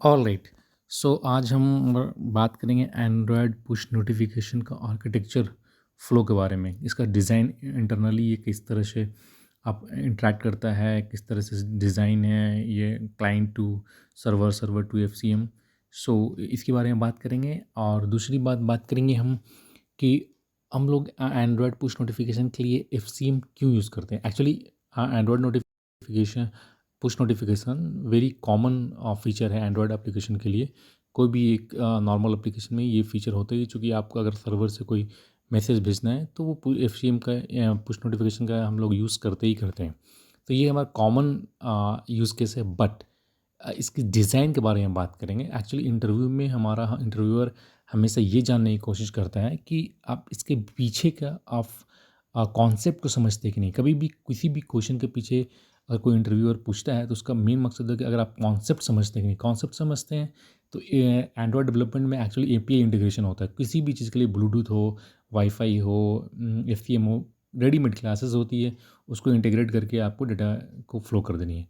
Alright. सो आज हम बात करेंगे एंड्रॉयड पुश नोटिफिकेशन का आर्किटेक्चर फ्लो के बारे में। इसका डिज़ाइन इंटरनली ये किस तरह से आप इंटरेक्ट करता है, किस तरह से डिज़ाइन है ये client to server, server to FCM. So इसके बारे में बात करेंगे। और दूसरी बात करेंगे हम कि हम लोग एंड्रॉयड पुश नोटिफिकेशन के लिए एफसीएम क्यों यूज़ करते हैं। Actually Android notification push notification very common feature है एंड्रॉयड एप्लीकेशन के लिए। कोई भी एक नॉर्मल एप्लीकेशन में ये फीचर होता है, चूँकि आपको अगर सर्वर से कोई मैसेज भेजना है तो वो एफसीएम का पुश नोटिफिकेशन का हम लोग यूज़ करते ही करते हैं। तो ये हमारा कॉमन यूज़ केस है। बट इसकी डिज़ाइन के बारे में बात करेंगे। एक्चुअली इंटरव्यू में हमारा इंटरव्यूअर हमेशा ये जानने की कोशिश करता है कि आप इसके पीछे का आप कॉन्सेप्ट को समझते हैं कि नहीं। कभी भी किसी भी क्वेश्चन के पीछे अगर कोई इंटरव्यूअर पूछता है तो उसका मेन मकसद है कि अगर आप कॉन्सेप्ट समझते हैं कि नहीं। कॉन्सेप्ट समझते हैं तो एंड्रॉयड डेवलपमेंट में एक्चुअली एपीआई इंटीग्रेशन होता है। किसी भी चीज़ के लिए ब्लूटूथ हो, वाईफाई हो, एफसीएम हो, रेडीमेड क्लासेस होती है, उसको इंटीग्रेट करके आपको डेटा को फ्लो कर देनी है।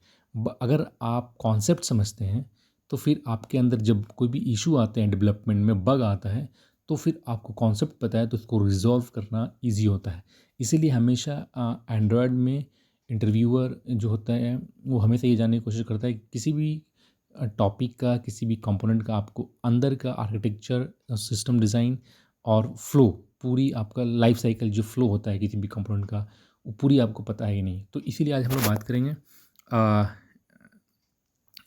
अगर आप कॉन्सेप्ट समझते हैं तो फिर आपके अंदर जब कोई भी इशू आते हैं, डेवलपमेंट में बग आता है, तो फिर आपको कॉन्सेप्ट पता है तो उसको रिजॉल्व करना ईजी होता है। इसीलिए हमेशा एंड्रॉयड में इंटरव्यूअर जो होता है वो हमेशा ये जानने की कोशिश करता है कि किसी भी टॉपिक का, किसी भी कंपोनेंट का आपको अंदर का आर्किटेक्चर, सिस्टम डिज़ाइन और फ्लो, पूरी आपका लाइफ साइकिल जो फ्लो होता है किसी भी कंपोनेंट का, वो पूरी आपको पता है कि नहीं। तो इसीलिए आज हम लोग बात करेंगे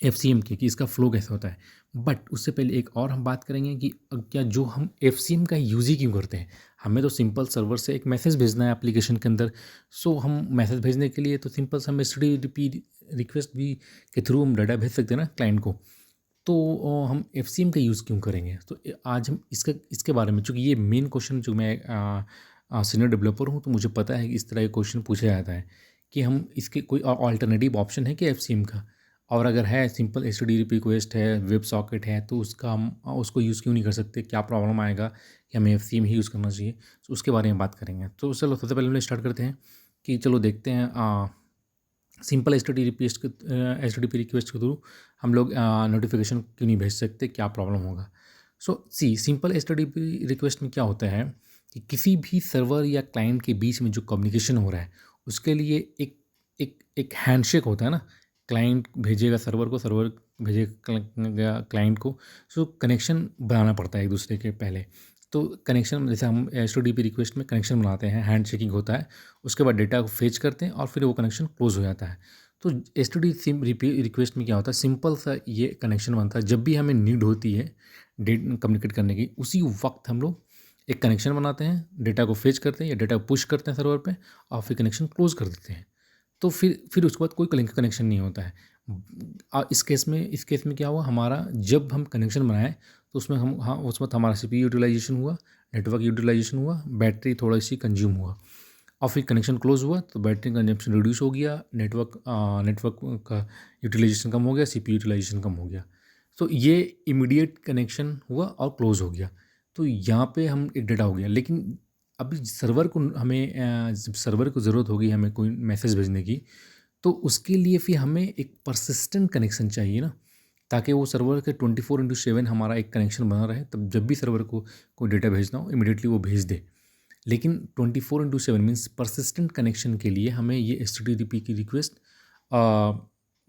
एफसीएम की कि इसका फ़्लो कैसे होता है। बट उससे पहले एक और हम बात करेंगे कि क्या जो हम एफसीएम का यूज़ ही क्यों करते हैं। हमें तो सिंपल सर्वर से एक मैसेज भेजना है एप्लीकेशन के अंदर। सो हम मैसेज भेजने के लिए तो सिंपल सा हम एचटीटीपी रिक्वेस्ट भी के थ्रू हम डाटा भेज सकते हैं ना क्लाइंट को। तो हम एफसीएम का यूज़ क्यों करेंगे। तो आज हम इसके बारे में, चूँकि ये मेन क्वेश्चन, जो मैं सीनियर डेवलपर हूँ तो मुझे पता है कि इस तरह के क्वेश्चन पूछा जाता है कि हम इसके कोई ऑल्टरनेटिव ऑप्शन है क्या एफसीएम का। और अगर है, सिंपल एचटीटीपी रिक्वेस्ट है, वेब सॉकेट है, तो उसका हम उसको यूज़ क्यों नहीं कर सकते, क्या प्रॉब्लम आएगा कि हमें एफसीएम ही यूज़ करना चाहिए। तो उसके बारे में बात करेंगे। तो चलो सबसे पहले हम स्टार्ट करते हैं कि चलो देखते हैं सिंपल एचटीटीपी रिक्वेस्ट के थ्रू हम लोग नोटिफिकेशन क्यों नहीं भेज सकते, क्या प्रॉब्लम होगा। सो सिंपल एचटीटीपी रिक्वेस्ट में क्या होता है कि किसी भी सर्वर या क्लाइंट के बीच में जो कम्युनिकेशन हो रहा है उसके लिए एक एक एक हैंडशेक होता है ना। क्लाइंट भेजेगा सर्वर को, सर्वर भेजेगा क्लाइंट को। सो कनेक्शन बनाना पड़ता है एक दूसरे के पहले। तो कनेक्शन, जैसे हम एचटीटीपी रिक्वेस्ट में कनेक्शन बनाते हैं, हैंड शेकिंग होता है, उसके बाद डेटा को फेच करते हैं और फिर वो कनेक्शन क्लोज हो जाता है। तो एचटीटीपी रिक्वेस्ट में क्या होता है, सिंपल सा ये कनेक्शन बनता है। जब भी हमें नीड होती है कम्युनिकेट करने की, उसी वक्त हम लोग एक कनेक्शन बनाते हैं, डेटा को फेच करते हैं या डेटा को पुश करते हैं सर्वर पे और फिर कनेक्शन क्लोज कर देते हैं। तो फिर उसके बाद कोई कनेक्शन नहीं होता है। इस केस में क्या हुआ हमारा, जब हम कनेक्शन बनाए तो उसमें हम, हाँ, उस वक्त हमारा सीपीयू यूटिलाइजेशन हुआ, नेटवर्क यूटिलाइजेशन हुआ, बैटरी थोड़ा सी कंज्यूम हुआ और फिर कनेक्शन क्लोज हुआ तो बैटरी कंजम्पशन रिड्यूस हो गया, नेटवर्क का यूटिलाइजेशन कम हो गया, सीपीयू यूटिलाइजेशन कम हो गया। तो ये इमीडिएट कनेक्शन हुआ और क्लोज हो गया। तो यहाँ पे हम एक डेटा हो गया। लेकिन अभी सर्वर को जब सर्वर को ज़रूरत होगी हमें कोई मैसेज भेजने की, तो उसके लिए फिर हमें एक परसिस्टेंट कनेक्शन चाहिए ना, ताकि वो सर्वर के 24/7 हमारा एक कनेक्शन बना रहे। तब जब भी सर्वर को कोई डेटा भेजना हो इमीडिएटली वो भेज दे। लेकिन 24/7 मीन्स परसिस्टेंट कनेक्शन के लिए हमें ये एचटीटीपी की रिक्वेस्ट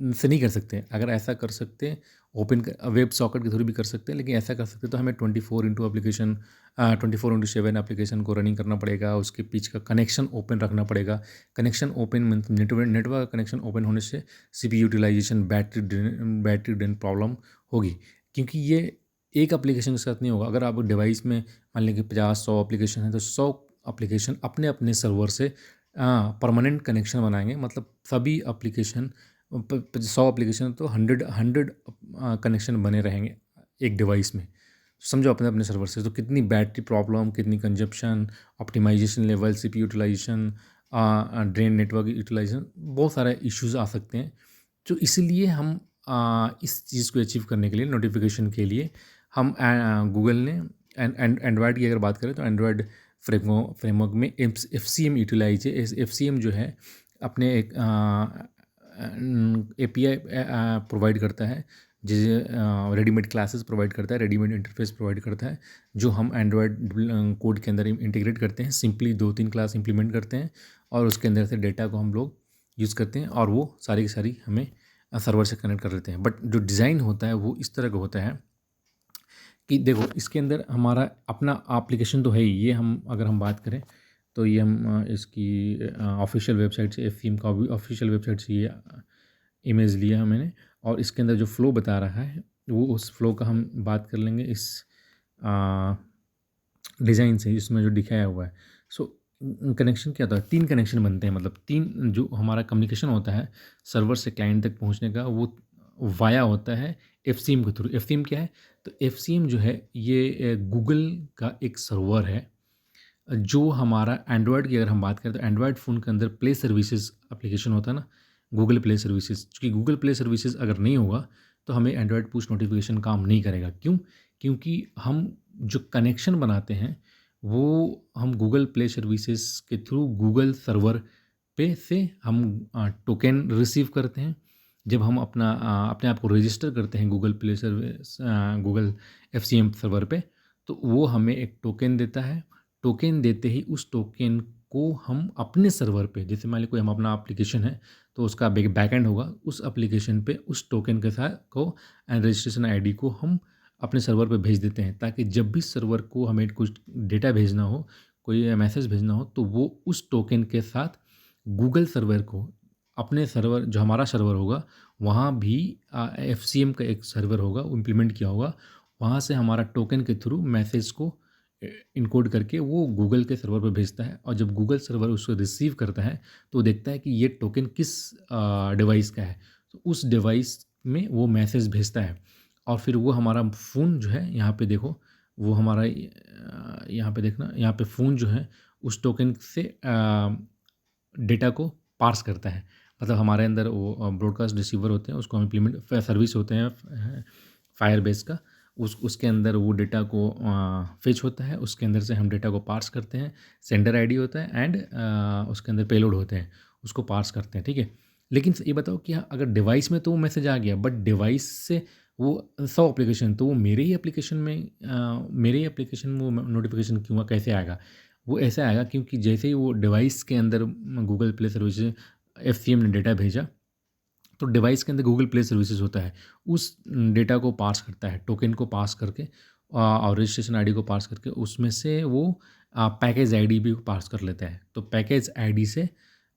से नहीं कर सकते। अगर ऐसा कर सकते, ओपन वेब सॉकेट के थ्रू भी कर सकते हैं, लेकिन ऐसा कर सकते तो हमें 24/7 एप्लीकेशन को रनिंग करना पड़ेगा। उसके बीच का कनेक्शन ओपन रखना पड़ेगा। Connection open means network connection open होने से CPU utilisation, battery drain problem होगी। क्योंकि ये एक एप्लीकेशन के साथ नहीं होगा। अगर आप डिवाइस में मान लें कि 50-100 एप्लीकेशन है तो 100 एप्लीकेशन अपने अपने सर्वर से परमानेंट कनेक्शन बनाएंगे। मतलब सभी एप्लीकेशन 100 एप्लीकेशन तो 100 कनेक्शन बने रहेंगे एक डिवाइस में। समझो अपने अपने सर्वर से, तो कितनी बैटरी प्रॉब्लम, कितनी consumption, optimisation level, CPU utilisation, drain network utilisation, बहुत सारे इश्यूज आ सकते हैं। तो इसलिए हम इस चीज़ को अचीव करने के लिए, नोटिफिकेशन के लिए, हम गूगल ने एंड्रॉयड की अगर बात करें तो एंड्रॉयड फ्रेमवर्क में एफसीएम यूटिलाइज है। एफसीएम जो है अपने एक एपीआई प्रोवाइड करता है जैसे रेडीमेड क्लासेस प्रोवाइड करता है, रेडीमेड इंटरफेस प्रोवाइड करता है, जो हम एंड्रॉयड कोड के अंदर इंटीग्रेट करते हैं। सिंपली 2-3 क्लास इंप्लीमेंट करते हैं और उसके अंदर से डेटा को हम लोग यूज़ करते हैं और वो सारी की सारी हमें सर्वर से कनेक्ट कर देते हैं। बट जो डिज़ाइन होता है वो इस तरह का होता है कि देखो इसके अंदर हमारा अपना एप्लीकेशन तो है ही। ये हम अगर हम बात करें तो ये हम इसकी ऑफिशियल वेबसाइट से, एफसीएम का भी ऑफिशियल वेबसाइट से ये इमेज लिया है मैंने, और इसके अंदर जो फ्लो बता रहा है वो उस फ्लो का हम बात कर लेंगे इस डिज़ाइन से, इसमें जो दिखाया हुआ है। सो कनेक्शन क्या होता है, 3 कनेक्शन बनते हैं, मतलब 3 जो हमारा कम्युनिकेशन होता है सर्वर से क्लाइंट तक पहुंचने का, वो वाया होता है एफसीएम के थ्रू। एफसीएम क्या है, तो एफसीएम जो है ये गूगल का एक सर्वर है, जो हमारा एंड्रॉयड की अगर हम बात करें तो एंड्रॉयड फ़ोन के अंदर प्ले सर्विसेज एप्लीकेशन होता है ना, गूगल प्ले सर्विसेज। क्योंकि गूगल प्ले सर्विसेज अगर नहीं होगा तो हमें एंड्रॉयड पुश नोटिफिकेशन काम नहीं करेगा। क्यों? क्योंकि हम जो कनेक्शन बनाते हैं वो हम गूगल प्ले सर्विसेज के थ्रू गूगल सर्वर पे से हम टोकन रिसीव करते हैं। जब हम अपने आप को रजिस्टर करते हैं Google play service Google FCM server पे, तो वो हमें एक टोकन देता है। टोकन देते ही उस टोकन को हम अपने सर्वर पे, जैसे मान लीजिए कोई हम अपना एप्लीकेशन है तो उसका बैकएंड होगा, उस एप्लीकेशन पे उस टोकन के साथ को एंड रजिस्ट्रेशन आईडी को हम अपने सर्वर पे भेज देते हैं, ताकि जब भी सर्वर को हमें कुछ डेटा भेजना हो, कोई मैसेज भेजना हो, तो वो उस टोकन के साथ गूगल सर्वर को, अपने सर्वर जो हमारा सर्वर होगा वहाँ भी एफसीएम का एक सर्वर होगा, वो इम्प्लीमेंट किया होगा, वहाँ से हमारा टोकन के थ्रू मैसेज को इनकोड करके वो गूगल के सर्वर पर भेजता है। और जब गूगल सर्वर उसको रिसीव करता है तो देखता है कि ये टोकन किस डिवाइस का है, तो उस डिवाइस में वो मैसेज भेजता है। और फिर वो हमारा फ़ोन जो है, यहाँ पे देखो, वो हमारा यहाँ पे देखना, यहाँ पे फ़ोन जो है उस टोकन से डेटा को पार्स करता है। मतलब हमारे अंदर वो ब्रॉडकास्ट रिसीवर होते हैं, उसको हम इम्प्लीमेंट सर्विस होते हैं फायरबेस का, उसके अंदर वो डेटा को फेच होता है, उसके अंदर से हम डेटा को पार्स करते हैं। सेंडर आईडी होता है एंड उसके अंदर पेलोड होते हैं, उसको पार्स करते हैं, ठीक है। लेकिन ये बताओ कि हाँ, अगर डिवाइस में तो वो मैसेज आ गया, बट डिवाइस से वो 100 एप्लीकेशन, तो वो मेरे ही एप्लीकेशन में वो नोटिफिकेशन क्यों, कैसे आएगा? वो ऐसे आएगा क्योंकि जैसे ही वो डिवाइस के अंदर गूगल प्ले सर्विसेज एफसीएम ने डेटा भेजा, तो डिवाइस के अंदर गूगल प्ले सर्विसेज होता है, उस डेटा को पास करता है, टोकन को पास करके और रजिस्ट्रेशन आईडी को पास करके उसमें से वो पैकेज आईडी भी पास कर लेता है। तो पैकेज आईडी से,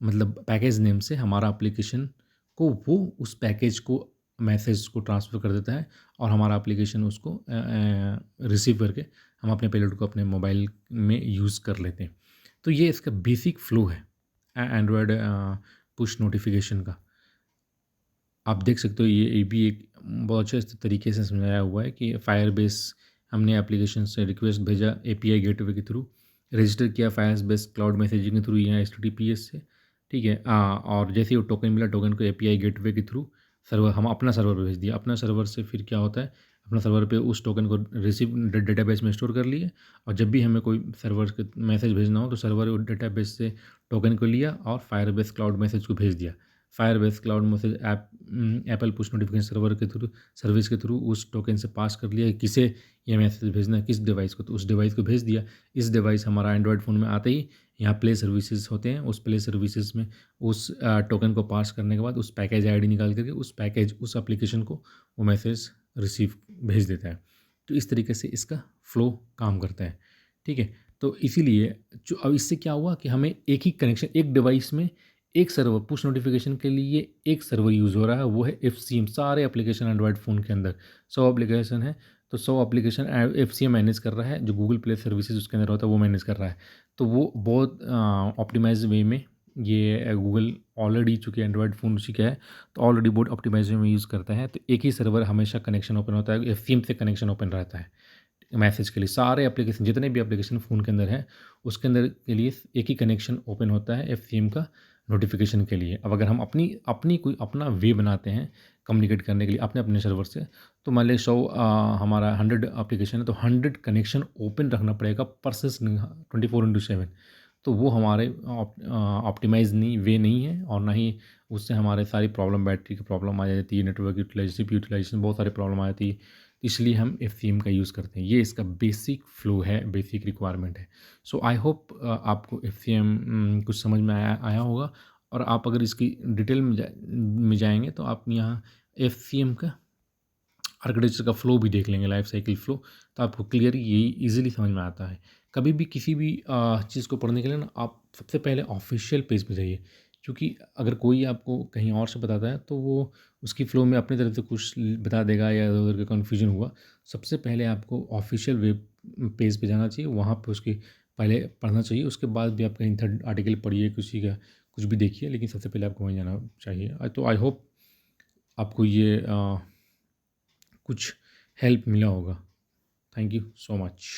मतलब पैकेज नेम से हमारा एप्लीकेशन को, वो उस पैकेज को, मैसेज को ट्रांसफ़र कर देता है और हमारा एप्लीकेशन उसको रिसीव करके हम अपने पेलोड को अपने मोबाइल में यूज़ कर लेते हैं। तो ये इसका बेसिक फ़्लो है एंड्रॉयड पुश नोटिफिकेशन का। आप देख सकते हो ये भी एक बहुत अच्छे तरीके से समझाया हुआ है कि फायरबेस, हमने एप्लीकेशन से रिक्वेस्ट भेजा एपीआई गेटवे के थ्रू, रजिस्टर किया फायरबेस क्लाउड मैसेजिंग के थ्रू या एचटीटीपीएस से, ठीक है। और जैसे ही वो टोकन मिला, टोकन को एपीआई गेटवे के थ्रू सर्वर, हम अपना सर्वर पर भेज दिया। अपना सर्वर से फिर क्या होता है, अपना सर्वर पे उस टोकन को रिसीव डेटाबेस में स्टोर कर लिए, और जब भी हमें कोई सर्वर के मैसेज भेजना हो तो सर्वर डेटाबेस से टोकन को लिया और फायरबेस क्लाउड मैसेज को भेज दिया। Firebase cloud message Apple push notification server के थ्रू, सर्विस के थ्रू उस टोकन से पास कर लिया कि किसे ये मैसेज भेजना है, किस डिवाइस को, तो उस डिवाइस को भेज दिया। इस डिवाइस हमारा एंड्रॉयड फ़ोन में आते ही यहाँ प्ले सर्विसेज होते हैं, उस प्ले सर्विसेज में उस टोकन को पास करने के बाद उस पैकेज आईडी निकाल करके उस एप्लीकेशन को वो मैसेज रिसीव भेज देता है। तो इस तरीके से इसका फ़्लो काम करता है, ठीक है। तो इसीलिए जो अब इससे क्या हुआ कि हमें एक ही कनेक्शन, एक डिवाइस में एक सर्वर, पुश नोटिफिकेशन के लिए एक सर्वर यूज़ हो रहा है, वो है एफसीएम। सारे एप्लीकेशन एंड्रॉयड फ़ोन के अंदर 100 एप्लीकेशन है, तो 100 एप्लीकेशन एफसीएम मैनेज कर रहा है, जो गूगल प्ले सर्विसेज उसके अंदर होता है वो मैनेज कर रहा है। तो वो बहुत ऑप्टिमाइज वे में ये गूगल ऑलरेडी, चूँकि एंड्रॉयड फ़ोन उसी का है, तो ऑलरेडी बहुत ऑप्टिमाइज वे में यूज़ करता है। तो एक ही सर्वर हमेशा कनेक्शन ओपन होता है, एफसीएम से कनेक्शन ओपन रहता है मैसेज के लिए। सारे एप्लीकेशन, जितने भी एप्लीकेशन फ़ोन के अंदर है, उसके अंदर के लिए एक ही कनेक्शन ओपन होता है एफसीएम का नोटिफिकेशन के लिए। अब अगर हम अपनी कोई अपना वे बनाते हैं कम्युनिकेट करने के लिए अपने अपने सर्वर से, तो मान लें 100 हमारा 100 एप्लीकेशन है, तो 100 कनेक्शन ओपन रखना पड़ेगा परसेस 24/7। तो वो हमारे ऑप्टिमाइज नहीं वे नहीं है, और ना ही उससे हमारे सारी प्रॉब्लम, बैटरी की प्रॉब्लम आ जाती है, नेटवर्क यूटिलाइजेशन, CPU यूटिलाइजेशन, बहुत सारी प्रॉब्लम आ जाती है। इसलिए हम एफसीएम का यूज़ करते हैं। ये इसका बेसिक फ्लो है, बेसिक रिक्वायरमेंट है। सो आई होप आपको एफसीएम कुछ समझ में आया आया होगा, और आप अगर इसकी डिटेल में जाएँगे तो आप यहाँ एफसीएम का आर्किटेक्चर का फ्लो भी देख लेंगे, लाइफ साइकिल फ्लो, तो आपको क्लियर यही ईज़िली समझ में आता है। कभी भी किसी भी चीज़ को पढ़ने के लिए ना, आप सबसे पहले ऑफ़िशियल पेज पे जाइए, क्योंकि अगर कोई आपको कहीं और से बताता है तो वो उसकी फ्लो में अपनी तरफ से कुछ बता देगा या इधर-उधर का कन्फ्यूजन हुआ। सबसे पहले आपको ऑफ़िशियल वेब पेज पे जाना चाहिए, वहाँ पे उसकी पहले पढ़ना चाहिए, उसके बाद भी आप कहीं थर्ड आर्टिकल पढ़िए, किसी का कुछ भी देखिए, लेकिन सबसे पहले आपको वहीं जाना चाहिए। तो आई होप आपको ये कुछ हेल्प मिला होगा। Thank you so much.